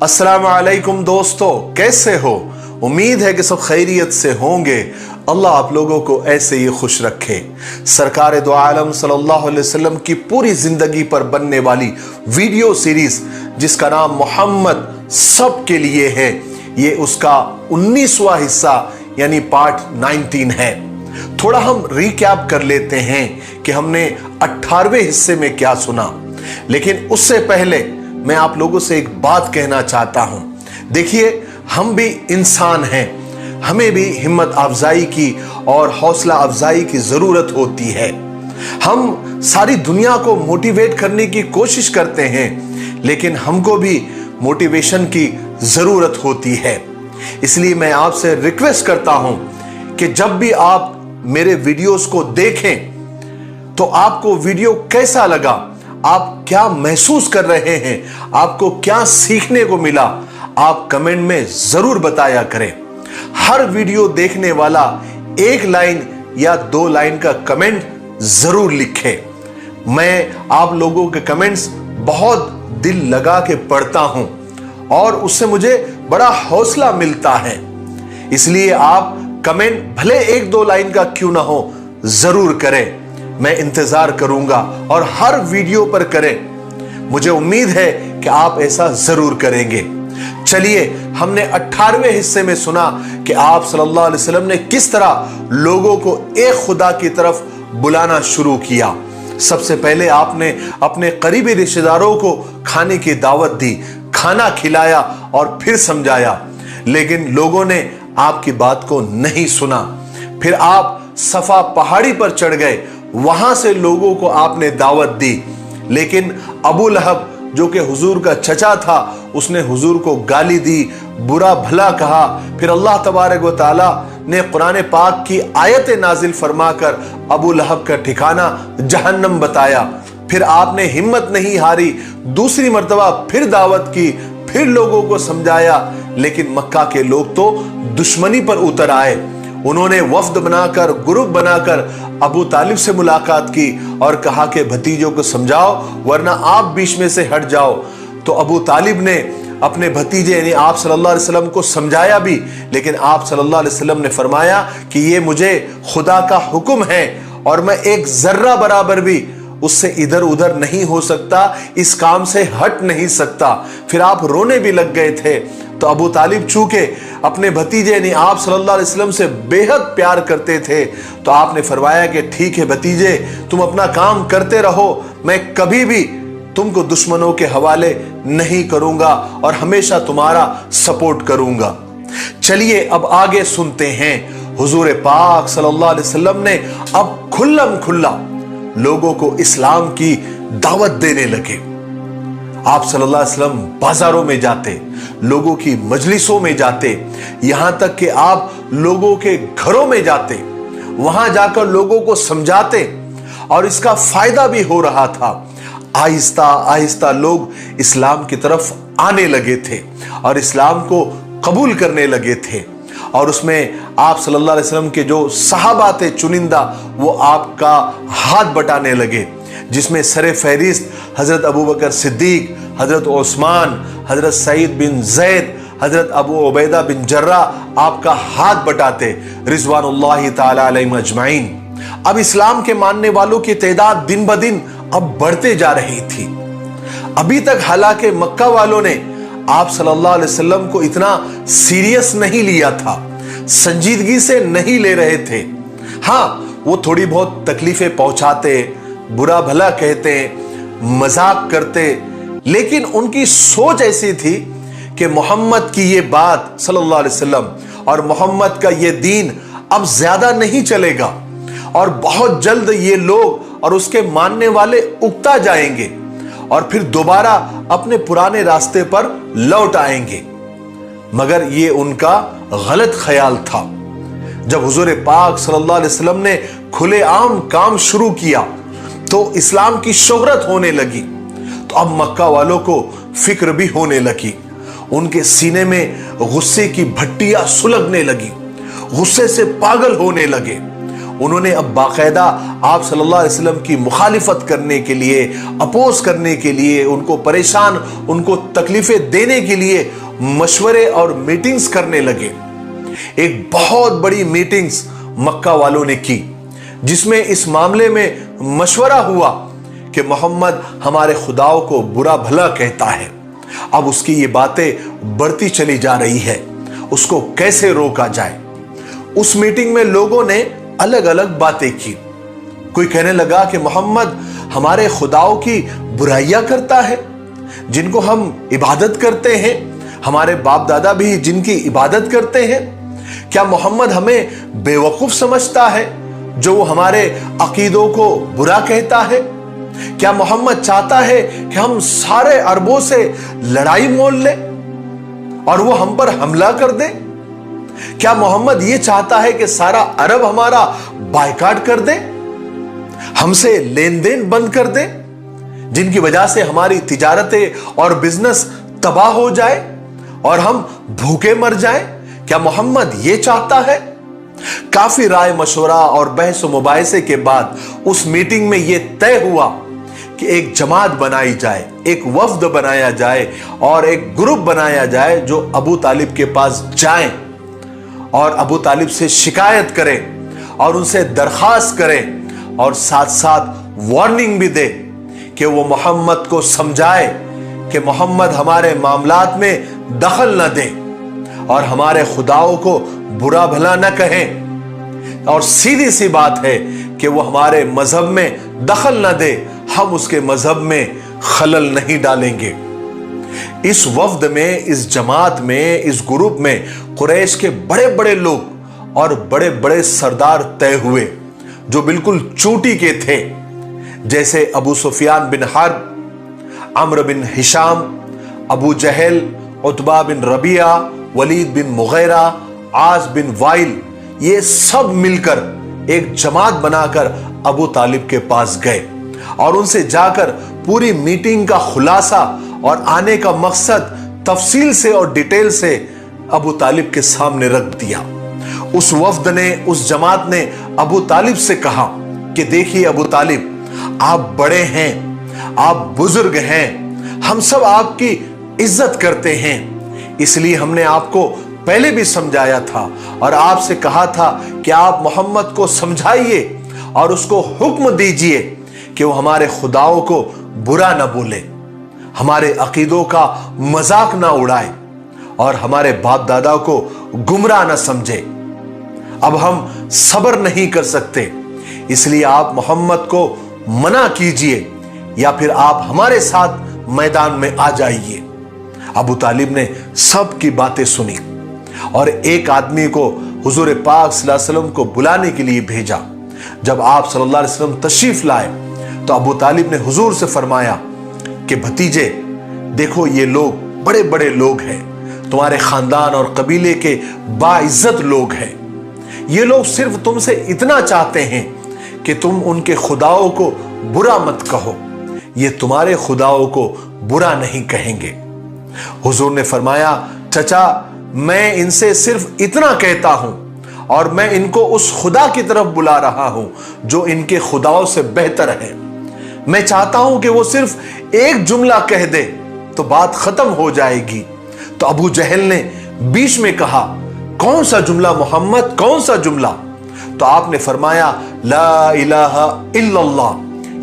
अस्सलाम वालेकुम दोस्तों, कैसे हो? उम्मीद है कि सब खैरियत से होंगे। अल्लाह आप लोगों को ऐसे ही खुश रखे। सरकार दो आलम सल्लल्लाहु अलैहि वसल्लम की पूरी जिंदगी पर बनने वाली वीडियो सीरीज जिसका नाम मोहम्मद सब के लिए है, ये उसका 19वां हिस्सा यानी पार्ट 19 है। थोड़ा हम रिकैप कर लेते हैं कि हमने 18वें हिस्से में क्या सुना, लेकिन उससे पहले मैं आप लोगों से एक बात कहना चाहता हूं। देखिए, हम भी इंसान हैं, हमें भी हिम्मत अफजाई की और हौसला अफजाई की जरूरत होती है। हम सारी दुनिया को मोटिवेट करने की कोशिश करते हैं, लेकिन हमको भी मोटिवेशन की जरूरत होती है। इसलिए मैं आपसे रिक्वेस्ट करता हूं कि जब भी आप मेरे वीडियोस को देखें तो आपको वीडियो कैसा लगा, आप क्या महसूस कर रहे हैं, आपको क्या सीखने को मिला, आप कमेंट में जरूर बताया करें। हर वीडियो देखने वाला 1 लाइन या 2 लाइन का कमेंट जरूर लिखे। मैं आप लोगों के कमेंट्स बहुत दिल लगा के पढ़ता हूं और उससे मुझे बड़ा हौसला मिलता है। इसलिए आप कमेंट भले 1-2 लाइन का क्यों ना हो, जरूर करें। मैं इंतजार करूंगा और हर वीडियो पर करें। मुझे उम्मीद है कि आप ऐसा जरूर करेंगे। चलिए, हमने 18वें हिस्से में सुना कि आप सल्लल्लाहु अलैहि वसल्लम ने किस तरह लोगों को एक खुदा की तरफ बुलाना शुरू किया। सबसे पहले आपने अपने करीबी रिश्तेदारों को खाने की दावत दी, खाना खिलाया और फिर समझाया, लेकिन लोगों ने आपकी बात को नहीं सुना। फिर आप सफा पहाड़ी पर चढ़ गए, वहां से लोगों को आपने दावत दी, लेकिन अबू लहब जो कि हुजूर का चचा था, उसने हुजूर को गाली दी, बुरा भला कहा। फिर अल्लाह तबारक व तआला ने कुरान पाक की आयतें नाजिल फरमाकर अबू लहब का ठिकाना जहन्नम बताया। फिर आपने हिम्मत नहीं हारी, दूसरी मर्तबा फिर दावत की, फिर लोगों को समझाया, लेकिन मक्का के लोग तो दुश्मनी पर उतर आए। उन्होंने वफ्द बनाकर, ग्रुप बनाकर अबू तालिब से मुलाकात की और कहा कि भतीजों को समझाओ वरना आप बीच में से हट जाओ। तो अबू तालिब ने अपने भतीजे यानी आप सल्लल्लाहु अलैहि वसल्लम को समझाया भी, लेकिन आप सल्लल्लाहु अलैहि वसल्लम ने फरमाया कि ये मुझे खुदा का हुक्म है और मैं एक जर्रा बराबर भी उससे इधर उधर नहीं हो सकता, इस काम से हट नहीं सकता। फिर आप रोने भी लग गए थे। तो अबू तालिब चूंकि अपने भतीजे यानी आप सल्लल्लाहु अलैहि वसल्लम से बेहद प्यार करते थे, तो आपने फरमाया कि ठीक है भतीजे, तुम अपना काम करते रहो, मैं कभी भी तुमको दुश्मनों के हवाले नहीं करूंगा और हमेशा तुम्हारा सपोर्ट करूंगा। चलिए अब आगे सुनते हैं। हुजूर पाक सल्लल्लाहु अलैहि वसल्लम ने अब खुल्लम खुल्ला लोगों को इस्लाम की दावत देने लगे। आप सल्लल्लाहु अलैहि वसल्लम बाजारों में जाते, लोगों की मजलिसों में जाते, यहां तक कि आप लोगों के घरों में जाते, वहां जाकर लोगों को समझाते और इसका फायदा भी हो रहा था। आहिस्ता आहिस्ता लोग इस्लाम की तरफ आने लगे थे और इस्लाम को कबूल करने लगे थे। और उसमें आप सल्लल्लाहु अलैहि वसल्लम के जो सहाबा थे चुनिंदा, वो आपका हाथ बटाने लगे, जिसमें सरे फहरिस्त हजरत अबू बकर सिद्दीक, हजरत उस्मान, हजरत सईद बिन जैद, हजरत अबू उबैदा बिन जर्रा आपका हाथ बटाते रिजवानुल्लाहि ताला अलैहिम अजमाइन। अब इस्लाम के मानने वालों की तादाद दिन ब दिन अब बढ़ते जा रही थी। अभी तक हालांकि मक्का वालों ने आप सल्लल्लाहु अलैहि वसल्लम को इतना सीरियस नहीं लिया था, संजीदगी से नहीं ले रहे थे। हाँ, वो थोड़ी बहुत तकलीफें पहुंचाते, बुरा भला कहते, मजाक करते, लेकिन उनकी सोच ऐसी थी कि मोहम्मद की ये बात सल्लल्लाहु अलैहि वसल्लम और मोहम्मद का ये दीन अब ज्यादा नहीं चलेगा और बहुत जल्द ये लोग और उसके मानने वाले उगता जाएंगे और फिर दोबारा अपने पुराने रास्ते पर लौट आएंगे। मगर ये उनका गलत ख्याल था। जब हुजूर पाक सल्लल्लाहु अलैहि वसल्लम ने खुलेआम काम शुरू किया तो इस्लाम की शोहरत होने लगी। तो अब मक्का वालों को फिक्र भी होने लगी, उनके सीने में गुस्से की भट्टियां सुलगने लगी, गुस्से से पागल होने लगे। उन्होंने अब बाकायदा आप सल्लल्लाहु अलैहि वसल्लम की मुखालिफत करने के लिए, अपोज करने के लिए, उनको परेशान, उनको तकलीफें देने के लिए मशवरे और मीटिंग्स करने लगे। एक बहुत बड़ी मीटिंग्स मक्का वालों ने की, जिसमें इस मामले में मशवरा हुआ कि मोहम्मद हमारे खुदाओं को बुरा भला कहता है। अब उसकी ये बातें बढ़ती चली जा रही है, उसको कैसे रोका जाए। उस मीटिंग में लोगों ने अलग अलग बातें की। कोई कहने लगा कि मोहम्मद हमारे खुदाओं की बुराइयां करता है, जिनको हम इबादत करते हैं, हमारे बाप दादा भी जिनकी इबादत करते हैं। क्या मोहम्मद हमें बेवकूफ समझता है जो वो हमारे अकीदों को बुरा कहता है? क्या मोहम्मद चाहता है कि हम सारे अरबों से लड़ाई मोल लें और वो हम पर हमला कर दे? क्या मोहम्मद ये चाहता है कि सारा अरब हमारा बायकाट कर दे, हमसे लेन देन बंद कर दे, जिनकी वजह से हमारी तिजारतें और बिजनेस तबाह हो जाए और हम भूखे मर जाएं? क्या मोहम्मद ये चाहता है? काफी राय मशवरा और बहस मुबाहिसे के बाद उस मीटिंग में यह तय हुआ कि एक जमात बनाई जाए, एक वफ्द बनाया जाए और एक ग्रुप बनाया जाए जो अबू तालिब के पास जाए और अबू तालिब से शिकायत करें और उनसे दरखास्त करें और साथ साथ वार्निंग भी दे कि वो मोहम्मद को समझाए कि मोहम्मद हमारे मामलात में दखल न दे और हमारे खुदाओं को बुरा भला न कहें। और सीधी सी बात है कि वो हमारे मजहब में दखल न दे, हम उसके मजहब में खलल नहीं डालेंगे। इस वफ्द में, इस जमात में, इस ग्रुप में कुरैश के बड़े बड़े लोग और बड़े बड़े सरदार तय हुए जो बिल्कुल चोटी के थे, जैसे अबू सुफियान बिन हर्ब, अम्र बिन हिशाम, अबू जहल, उतबा बिन रबिया, वलीद बिन मुगैरा, आस बिन वाइल। ये सब मिलकर एक जमात बनाकर अबू तालिब के पास गए और उनसे जाकर पूरी मीटिंग का खुलासा और आने का मकसद तफसील से और डिटेल से अबू तालिब के सामने रख दिया। उस वफ्द ने, उस जमात ने अबू तालिब से कहा कि देखिए अबू तालिब, आप बड़े हैं, आप बुजुर्ग हैं, हम सब आपकी इज्जत करते हैं, इसलिए हमने आपको पहले भी समझाया था और आपसे कहा था कि आप मोहम्मद को समझाइए और उसको हुक्म दीजिए कि वो हमारे खुदाओं को बुरा ना बोले, हमारे अकीदों का मजाक ना उड़ाए और हमारे बाप दादा को गुमराह ना समझे। अब हम सब्र नहीं कर सकते, इसलिए आप मोहम्मद को मना कीजिए या फिर आप हमारे साथ मैदान में आ जाइए। अबू तालिब ने सब की बातें सुनी और एक आदमी को हुजूर पाक सल्लल्लाहु अलैहि वसल्लम को बुलाने के लिए भेजा। जब आप सल्लल्लाहु अलैहि वसल्लम तशरीफ लाए तो अबू तालिब ने हुजूर से फरमाया कि भतीजे देखो, ये लोग बड़े बड़े लोग हैं, तुम्हारे खानदान और कबीले के बाइज्जत लोग हैं। ये लोग सिर्फ तुमसे इतना चाहते हैं कि तुम उनके खुदाओं को बुरा मत कहो, ये तुम्हारे खुदाओं को बुरा नहीं कहेंगे। हुजूर ने फरमाया, चचा मैं इनसे सिर्फ इतना कहता हूं और मैं इनको उस खुदा की तरफ बुला रहा हूं जो इनके खुदाओं से बेहतर है। मैं चाहता हूं कि वो सिर्फ एक जुमला कह दे तो बात खत्म हो जाएगी। तो अबू जहल ने बीच में कहा, कौन सा जुमला मोहम्मद, कौन सा जुमला? तो आपने फरमाया, ला इलाहा इल्लल्लाह,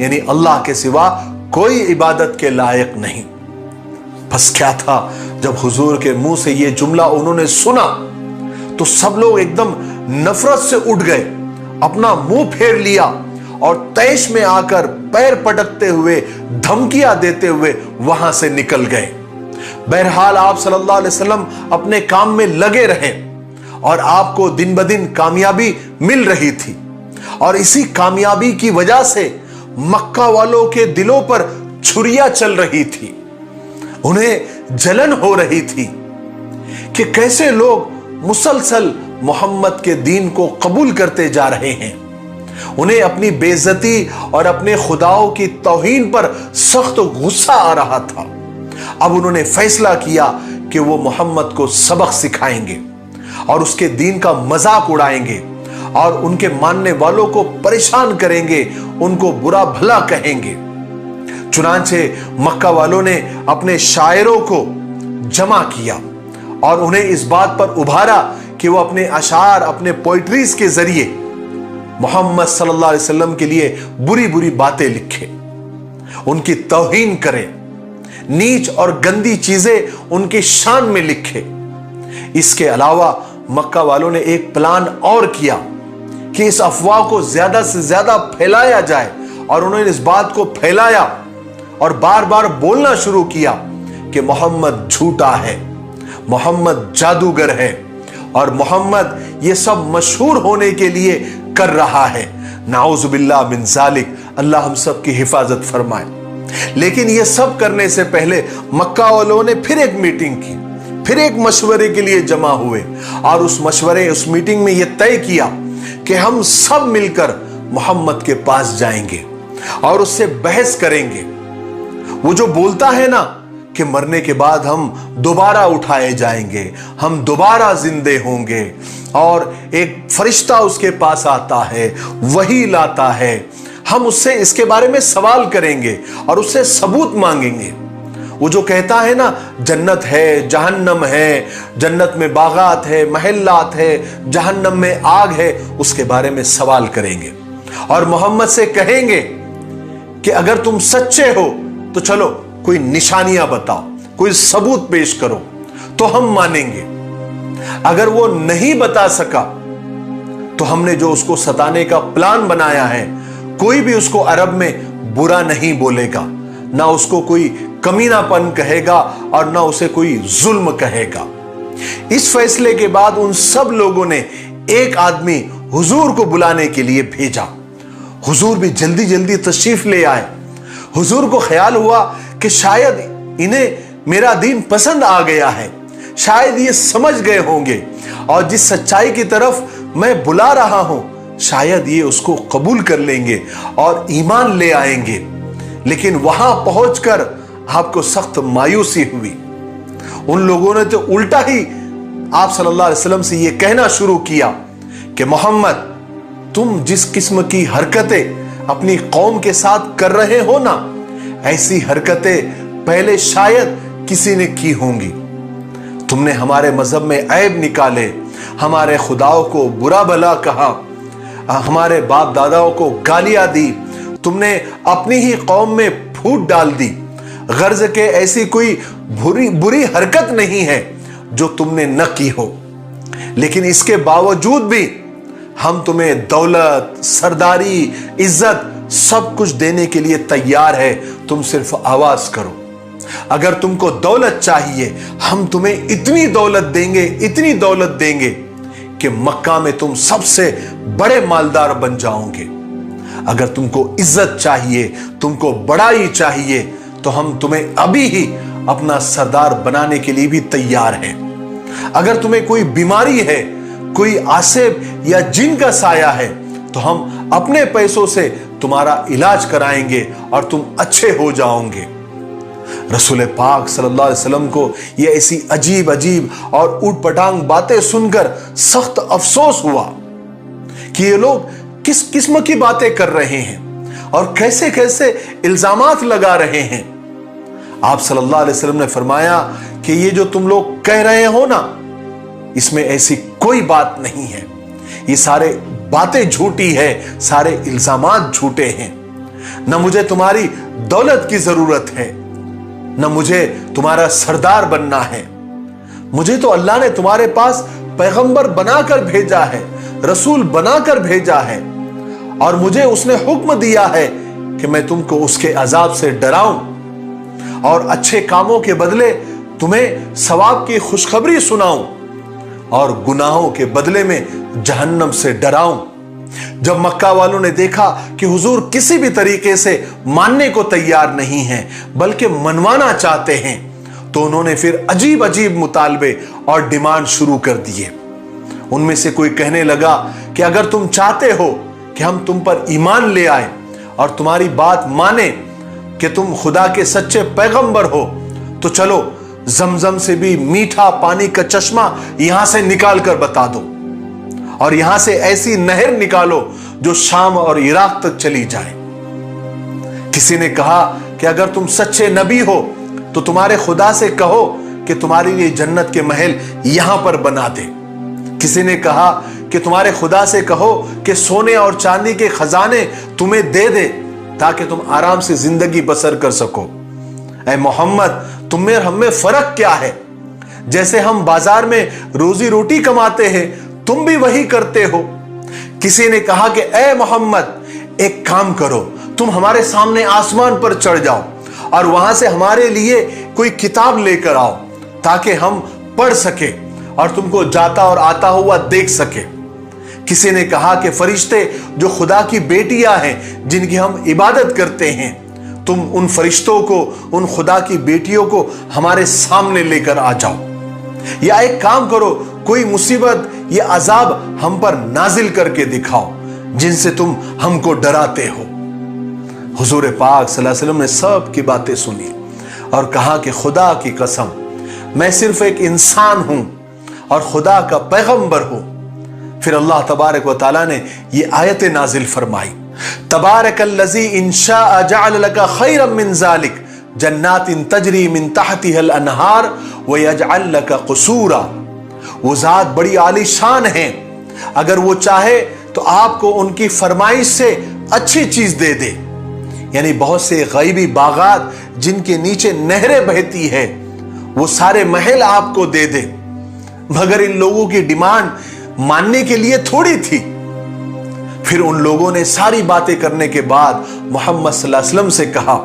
यानी अल्लाह के सिवा कोई इबादत के लायक नहीं। बस क्या था, जब हुजूर के मुंह से यह जुमला उन्होंने सुना तो सब लोग एकदम नफरत से उठ गए, अपना मुंह फेर लिया और तैश में आकर पैर पटकते हुए, धमकियां देते हुए वहां से निकल गए। बहरहाल आप सल्लल्लाहु अलैहि वसल्लम अपने काम में लगे रहे और आपको दिन ब दिन कामयाबी मिल रही थी और इसी कामयाबी की वजह से मक्का वालों के दिलों पर छुरियां चल रही थी। उन्हें जलन हो रही थी कि कैसे लोग मुसलसल मोहम्मद के दीन को कबूल करते जा रहे हैं। उन्हें अपनी बेइज्जती और अपने खुदाओं की तौहीन पर सख्त गुस्सा आ रहा था। अब उन्होंने फैसला किया कि वो मोहम्मद को सबक सिखाएंगे और उसके दीन का मजाक उड़ाएंगे और उनके मानने वालों को परेशान करेंगे, उनको बुरा भला कहेंगे। चुनांचे मक्का वालों ने अपने शायरों को जमा किया और उन्हें इस बात पर उभारा कि वो अपने अशार, अपने पोइट्रीज के जरिए मोहम्मद सल्लल्लाहु अलैहि वसल्लम के लिए बुरी बुरी बातें लिखे, उनकी तौहीन करें, नीच और गंदी चीजें उनकी शान में लिखे। इसके अलावा मक्का वालों ने एक प्लान और किया कि इस अफवाह को ज्यादा से ज्यादा फैलाया जाए, और उन्होंने इस बात को फैलाया और बार बार बोलना शुरू किया कि मोहम्मद झूठा है, मोहम्मद जादूगर है और मोहम्मद ये सब मशहूर होने के लिए कर रहा है। नाउजुबिल्लाह मिन जालिक, अल्लाह हम सब की हिफाजत फरमाए। लेकिन ये सब करने से पहले मक्का वालों ने फिर एक मीटिंग की, फिर एक मशवरे के लिए जमा हुए और उस मीटिंग में यह तय किया कि हम सब मिलकर मोहम्मद के पास जाएंगे और उससे बहस करेंगे। वो जो बोलता है ना कि मरने के बाद हम दोबारा उठाए जाएंगे, हम दोबारा जिंदे होंगे, और एक फरिश्ता उसके पास आता है, वही लाता है, हम उससे इसके बारे में सवाल करेंगे और उससे सबूत मांगेंगे। वो जो कहता है ना जन्नत है, जहन्नम है, जन्नत में बागात है, महल्लात है, जहन्नम में आग है, उसके बारे में सवाल करेंगे और मोहम्मद से कहेंगे कि अगर तुम सच्चे हो तो चलो कोई निशानियां बताओ, कोई सबूत पेश करो तो हम मानेंगे। अगर वो नहीं बता सका तो हमने जो उसको सताने का प्लान बनाया है, कोई भी उसको अरब में बुरा नहीं बोलेगा, ना उसको कोई कमीनापन कहेगा और ना उसे कोई जुल्म कहेगा। इस फैसले के बाद उन सब लोगों ने एक आदमी हुजूर को बुलाने के लिए भेजा। हुजूर भी जल्दी जल्दी तशरीफ ले आए। हुजूर को ख्याल हुआ कि शायद इन्हें मेरा दीन पसंद आ गया है, शायद ये समझ गए होंगे और जिस सच्चाई की तरफ मैं बुला रहा हूं शायद ये उसको कबूल कर लेंगे और ईमान ले आएंगे। लेकिन वहां पहुंचकर आपको सख्त मायूसी हुई। उन लोगों ने तो उल्टा ही आप सल्लल्लाहु अलैहि वसल्लम से यह कहना शुरू किया कि मोहम्मद, तुम जिस किस्म की हरकतें अपनी कौम के साथ कर रहे हो ना, ऐसी हरकतें पहले शायद किसी ने की होंगी। तुमने हमारे मजहब में ऐब निकाले, हमारे खुदाओं को बुरा भला कहा, हमारे बाप दादाओं को गालियां दी, तुमने अपनी ही कौम में फूट डाल दी। गर्ज के ऐसी कोई बुरी हरकत नहीं है जो तुमने न की हो, लेकिन इसके बावजूद भी हम तुम्हें दौलत, सरदारी, इज्जत सब कुछ देने के लिए तैयार है, तुम सिर्फ आवाज करो। अगर तुमको दौलत चाहिए हम तुम्हें इतनी दौलत देंगे, इतनी दौलत देंगे कि मक्का में तुम सबसे बड़े मालदार बन जाओगे। अगर तुमको इज्जत चाहिए, तुमको बड़ाई चाहिए, तो हम तुम्हें अभी ही अपना सरदार बनाने के लिए भी तैयार हैं। अगर तुम्हें कोई बीमारी है, कोई आसिब या जिन का साया है, तो हम अपने पैसों से तुम्हारा इलाज कराएंगे और तुम अच्छे हो जाओगे। रसूल पाक सल्लल्लाहु अलैहि वसल्लम को ये ऐसी अजीब अजीब और ऊटपटांग बातें सुनकर सख्त अफसोस हुआ कि ये लोग किस किस्म की बातें कर रहे हैं और कैसे कैसे इल्जामात लगा रहे हैं। आप सल्लल्लाहु अलैहि वसल्लम ने फरमाया कि ये जो तुम लोग कह रहे हो ना, इसमें ऐसी कोई बात नहीं है, ये सारे बातें झूठी है, सारे इल्जामात झूठे हैं। न मुझे तुम्हारी दौलत की जरूरत है, न मुझे तुम्हारा सरदार बनना है। मुझे तो अल्लाह ने तुम्हारे पास पैगंबर बनाकर भेजा है, रसूल बनाकर भेजा है, और मुझे उसने हुक्म दिया है कि मैं तुमको उसके अजाब से डराऊं और अच्छे कामों के बदले तुम्हें सवाब की खुशखबरी सुनाऊं और गुनाहों के बदले में जहन्नम से डराऊं। जब मक्का वालों ने देखा कि हुजूर किसी भी तरीके से मानने को तैयार नहीं हैं, बल्कि मनवाना चाहते हैं, तो उन्होंने फिर अजीब अजीब मुतालबे और डिमांड शुरू कर दिए। उनमें से कोई कहने लगा कि अगर तुम चाहते हो कि हम तुम पर ईमान ले आए और तुम्हारी बात माने कि तुम खुदा के सच्चे पैगंबर हो, तो चलो जमजम से भी मीठा पानी का चश्मा यहां से निकाल कर बता दो। और यहां से ऐसी नहर निकालो जो शाम और इराक तक चली जाए। किसी ने कहा कि अगर तुम सच्चे नबी हो तो तुम्हारे खुदा से कहो कि तुम्हारे लिए जन्नत के महल यहां पर बना दे। किसी ने कहा कि तुम्हारे खुदा से कहो कि सोने और चांदी के खजाने तुम्हें दे दे ताकि तुम आराम से जिंदगी बसर कर सको। ऐ मोहम्मद, तुम में हम में फर्क क्या है? जैसे हम बाजार में रोजी रोटी कमाते हैं तुम भी वही करते हो। किसी ने कहा कि ऐ मोहम्मद, एक काम करो, तुम हमारे सामने आसमान पर चढ़ जाओ और वहां से हमारे लिए कोई किताब लेकर आओ ताकि हम पढ़ सके और तुमको जाता और आता हुआ देख सके। किसी ने कहा कि फरिश्ते जो खुदा की बेटियां हैं जिनकी हम इबादत करते हैं, तुम उन फरिश्तों को, उन खुदा की बेटियों को हमारे सामने लेकर आ जाओ। या एक काम करो, कोई मुसीबत या अजाब हम पर नाजिल करके दिखाओ जिनसे तुम हमको डराते हो। हुजूर पाक सल्लल्लाहु अलैहि वसल्लम ने सब की बातें सुनी और कहा कि खुदा की कसम, मैं सिर्फ एक इंसान हूं और खुदा का पैगंबर हूं। फिर अल्लाह तबारक व तआला ने ये आयत नाजिल फरमाई, तबारकल्लज़ी इंशाअ जअल लका खैरम मिन ज़ालिक जन्नातिन तजरी मिन तहतिहल अनहार व यजअल लका क़ुसूरा। वो जात बड़ी आलीशान है, अगर वो चाहे तो आपको उनकी फरमाइश से अच्छी चीज दे दे, यानी बहुत से गैबी बागात जिनके नीचे नहरें बहती है, वो सारे महल आपको दे दे। मगर इन लोगों की डिमांड मानने के लिए थोड़ी थी। फिर उन लोगों ने सारी बातें करने के बाद मोहम्मद सल्लल्लाहु अलैहि वसल्लम से कहा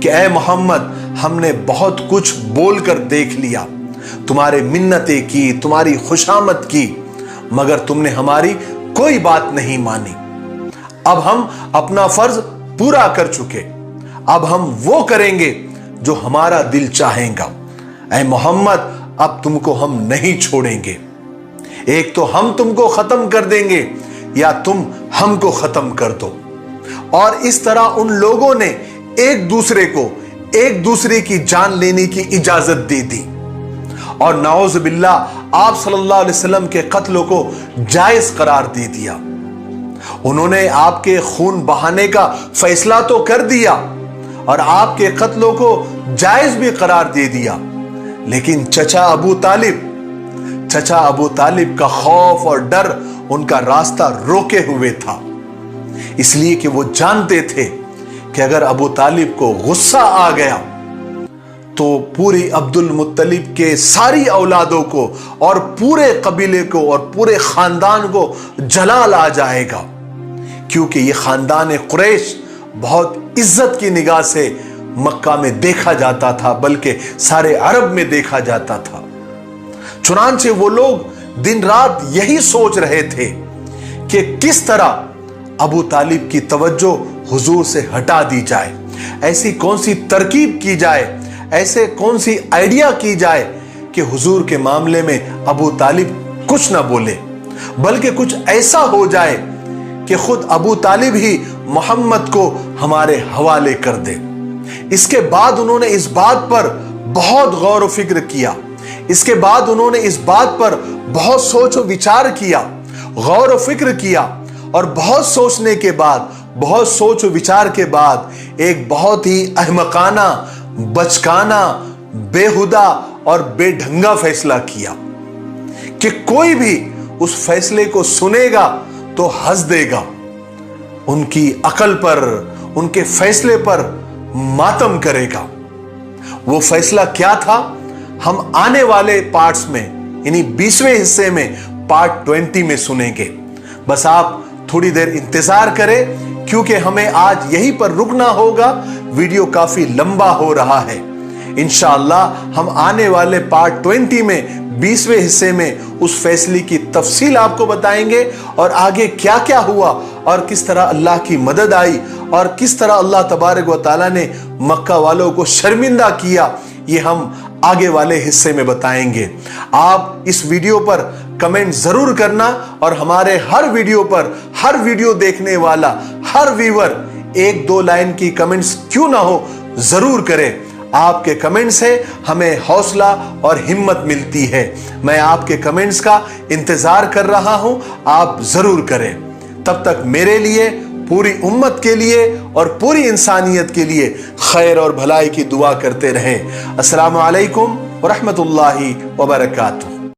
कि ऐ मोहम्मद, हमने बहुत कुछ बोलकर देख लिया, तुम्हारे मिन्नतें की, तुम्हारी खुशामद की, मगर तुमने हमारी कोई बात नहीं मानी। अब हम अपना फर्ज पूरा कर चुके, अब हम वो करेंगे जो हमारा दिल चाहेगा। ऐ मोहम्मद, अब तुमको हम नहीं छोड़ेंगे, एक तो हम तुमको खत्म कर देंगे या तुम हमको खत्म कर दो। और इस तरह उन लोगों ने एक दूसरे को एक दूसरे की जान लेने की इजाजत दे दी और नाउज़ बिल्लाह आप सल्लल्लाहु अलैहि वसल्लम के कत्ल को जायज करार दे दिया। उन्होंने आपके खून बहाने का फैसला तो कर दिया और आपके कत्लों को जायज भी करार दे दिया, लेकिन चचा अबू तालिब का खौफ और डर उनका रास्ता रोके हुए था, इसलिए कि वो जानते थे कि अगर अबू तालिब को गुस्सा आ गया तो पूरी अब्दुल मुत्तलिब के सारी औलादों को और पूरे कबीले को और पूरे खानदान को जलाल आ जाएगा, क्योंकि ये खानदान कुरैश बहुत इज्जत की निगाह से मक्का में देखा जाता था, बल्कि सारे अरब में देखा जाता था। चुनांचे वो लोग दिन रात यही सोच रहे थे कि किस तरह अबू तालिब की तवज्जो हुजूर से हटा दी जाए, ऐसी कौन सी तरकीब की जाए, ऐसे कौन सी आइडिया की जाए कि हुजूर के मामले में अबू तालिब कुछ ना बोले, बल्कि कुछ ऐसा हो जाए कि खुद अबू तालिब ही मोहम्मद को हमारे हवाले कर दे। इसके बाद उन्होंने इस बात पर बहुत गौर व फिक्र किया, इसके बाद उन्होंने इस बात पर बहुत सोच विचार किया, गौर व फिक्र किया, और बहुत सोचने के बाद, बहुत सोच विचार के बाद एक बहुत ही अहमकाना, बचकाना, बेहुदा और बेढंगा फैसला किया कि कोई भी उस फैसले को सुनेगा तो हंस देगा, उनकी अकल पर, उनके फैसले पर मातम करेगा। वो फैसला क्या था हम आने वाले पार्ट्स में, यानी 20वें हिस्से में, पार्ट 20 में सुनेंगे। बस आप थोड़ी देर इंतजार करें, क्योंकि हमें आज यहीं पर रुकना होगा, वीडियो काफी लंबा हो रहा है। इंशाअल्लाह हम आने वाले पार्ट 20 में 20वें हिस्से में उस फैसले की तफसील आपको बताएंगे और आगे क्या क्या हुआ और किस तरह अल्लाह की मदद आई और किस तरह अल्लाह तबारक व तआला ने मक्का वालों को शर्मिंदा किया, ये हम आगे वाले हिस्से में बताएंगे। आप इस वीडियो पर कमेंट जरूर करना और हमारे हर वीडियो पर, हर वीडियो देखने वाला हर व्यूअर 1-2 लाइन की कमेंट्स क्यों ना हो जरूर करें। आपके कमेंट से हमें हौसला और हिम्मत मिलती है। मैं आपके कमेंट्स का इंतजार कर रहा हूं, आप जरूर करें। तब तक मेरे लिए, पूरी उम्मत के लिए और पूरी इंसानियत के लिए खैर और भलाई की दुआ करते रहें। अस्सलामु अलैकुम व रहमतुल्लाहि व बरकातुहू।